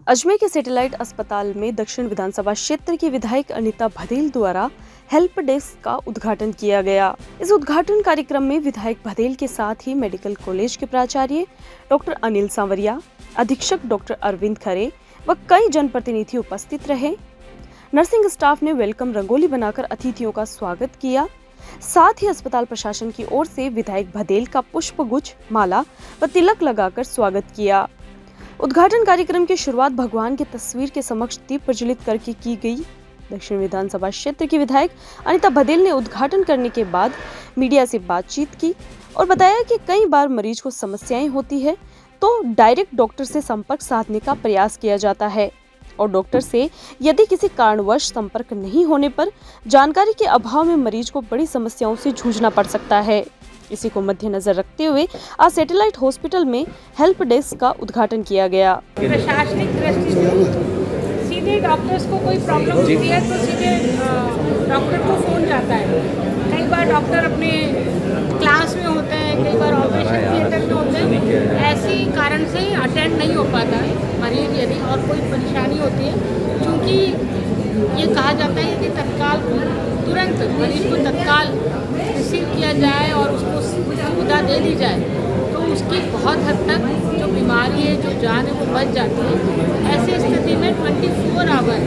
अजमेर के सैटेलाइट अस्पताल में दक्षिण विधानसभा क्षेत्र की विधायक अनीता भदेल द्वारा हेल्प डेस्क का उद्घाटन किया गया। इस उद्घाटन कार्यक्रम में विधायक भदेल के साथ ही मेडिकल कॉलेज के प्राचार्य डॉक्टर अनिल सांवरिया, अधीक्षक डॉक्टर अरविंद खरे व कई जनप्रतिनिधि उपस्थित रहे। नर्सिंग स्टाफ ने वेलकम रंगोली बनाकर अतिथियों का स्वागत किया। साथ ही अस्पताल प्रशासन की ओर से विधायक भदेल का पुष्पगुच्छ, माला व तिलक लगाकर स्वागत किया। उद्घाटन कार्यक्रम की शुरुआत भगवान की तस्वीर के समक्ष दीप प्रज्वलित करके की गई। दक्षिण विधानसभा क्षेत्र की विधायक अनीता भदेल ने उद्घाटन करने के बाद मीडिया से बातचीत की और बताया कि कई बार मरीज को समस्याएं होती है तो डायरेक्ट डॉक्टर से संपर्क साधने का प्रयास किया जाता है और डॉक्टर से यदि किसी कारणवश संपर्क नहीं होने पर जानकारी के अभाव में मरीज को बड़ी समस्याओं से जूझना पड़ सकता है। इसी को मद्देनजर रखते हुए आज सैटेलाइट हॉस्पिटल में हेल्प डेस्क का उद्घाटन किया गया। प्रशासनिक दृष्टि से सीधे डॉक्टर्स को कोई प्रॉब्लम होती है तो सीधे डॉक्टर को फोन जाता है। कई बार डॉक्टर अपने क्लास में होते हैं, कई बार ऑपरेशन थिएटर में होते हैं, ऐसी कारण से अटेंड नहीं हो पाता है मरीज यदि और कोई परेशानी होती है। क्योंकि ये कहा जाता है कि तत्काल तुरंत मरीज को तत्काल रिसीव किया जाए और उसको सुविधा दे दी जाए तो उसकी बहुत हद तक जो बीमारी है, जो जान है, वो बच जाती है। ऐसी स्थिति में 24 आवर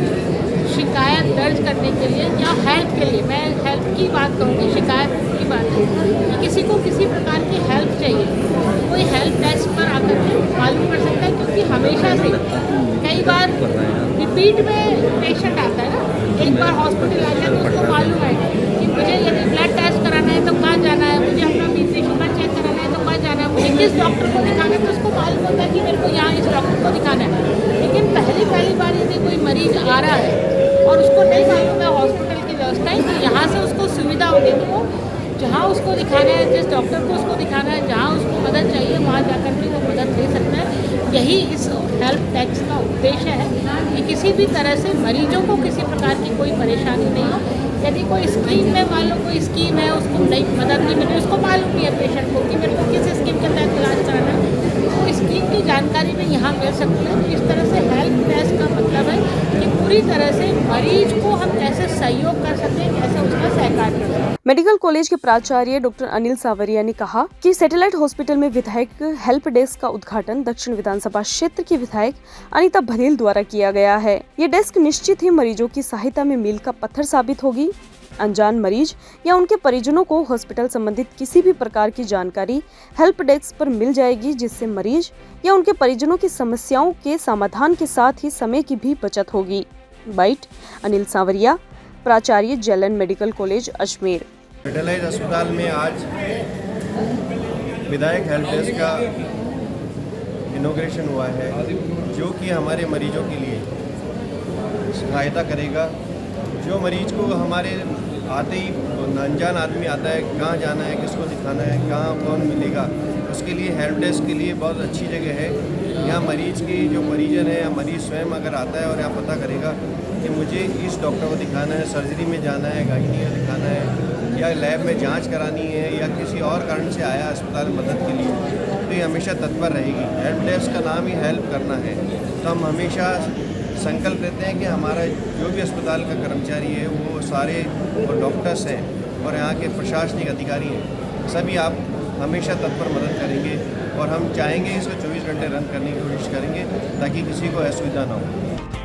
शिकायत दर्ज करने के लिए या हेल्प के लिए, मैं हेल्प की बात करूँगी, शिकायत की बात है कि किसी को किसी प्रकार की हेल्प चाहिए, कोई हेल्प डेस्क पर आकर के मालूम कर सकता है। क्योंकि हमेशा से कई बार रिपीट में पेशेंट आता है ना, एक बार हॉस्पिटल आ जाए तो उसको मालूम है कि मुझे यदि ब्लड टेस्ट कराना है तो कहाँ जाना है, मुझे अपना BP शुगर चेक कराना है तो कहाँ जाना है, मुझे किस डॉक्टर को दिखाना है, तो उसको मालूम होता है कि मेरे को यहाँ इस डॉक्टर को दिखाना है। लेकिन पहली बार यदि कोई मरीज आ रहा है और उसको नहीं मालूम है हॉस्पिटल की व्यवस्था है तो यहाँ से उसको सुविधा होगी तो वो जहाँ उसको दिखाना है, जिस डॉक्टर को उसको दिखाना है, जहाँ उसको मदद चाहिए वहाँ जाकर के वो मदद ले सकता है। यही इस हेल्प डेस्क का उद्देश्य है कि किसी भी तरह से मरीजों को किसी प्रकार की कोई परेशानी नहीं हो। यदि कोई स्कीम में मान लो कोई स्कीम है, उसको नहीं मदद नहीं मिली, उसको मालूम नहीं है पेशेंट को कि मेरे को किस स्कीम के तहत इलाज कराना है, तो स्कीम की जानकारी भी यहाँ मिल सकती है। तो इस तरह से हेल्प डेस्क का मतलब है कि पूरी तरह से मरीज को हम कैसे सहयोग कर सकते हैं, कैसे उसका सहकार कर सकते हैं। मेडिकल कॉलेज के प्राचार्य डॉक्टर अनिल सांवरिया ने कहा कि सैटेलाइट हॉस्पिटल में विधायक हेल्प डेस्क का उद्घाटन दक्षिण विधानसभा क्षेत्र की विधायक अनीता भदेल द्वारा किया गया है। ये डेस्क निश्चित ही मरीजों की सहायता में मील का पत्थर साबित होगी। अनजान मरीज या उनके परिजनों को हॉस्पिटल संबंधित किसी भी प्रकार की जानकारी हेल्प डेस्क पर मिल जाएगी, जिससे मरीज या उनके परिजनों की समस्याओं के समाधान के साथ ही समय की भी बचत होगी। बाइट अनिल सांवरिया, प्राचार्य जलन मेडिकल कॉलेज अजमेर। सैटेलाइट अस्पताल में आज विधायक हेल्प डेस्क का इनॉग्रेशन हुआ है, जो कि हमारे मरीजों के लिए सहायता करेगा। जो मरीज को हमारे आते ही अनजान आदमी आता है, कहाँ जाना है, किसको दिखाना है, कहाँ कौन मिलेगा, उसके लिए हेल्प डेस्क के लिए बहुत अच्छी जगह है। यहाँ मरीज की जो परिजन है या मरीज स्वयं अगर आता है और यहाँ पता करेगा कि मुझे इस डॉक्टर को दिखाना है, सर्जरी में जाना है, गायनी में दिखाना है या लैब में जांच करानी है या किसी और कारण से आया अस्पताल मदद के लिए, तो ये हमेशा तत्पर रहेगी। हेल्प डेस्क का नाम ही हेल्प करना है, तो हम हमेशा संकल्प लेते हैं कि हमारा जो भी अस्पताल का कर्मचारी है वो सारे और डॉक्टर्स हैं और यहाँ के प्रशासनिक अधिकारी हैं, सभी आप हमेशा तत्पर मदद करेंगे और हम चाहेंगे इसको 24 घंटे रन करने की कोशिश करेंगे ताकि किसी को असुविधा ना हो।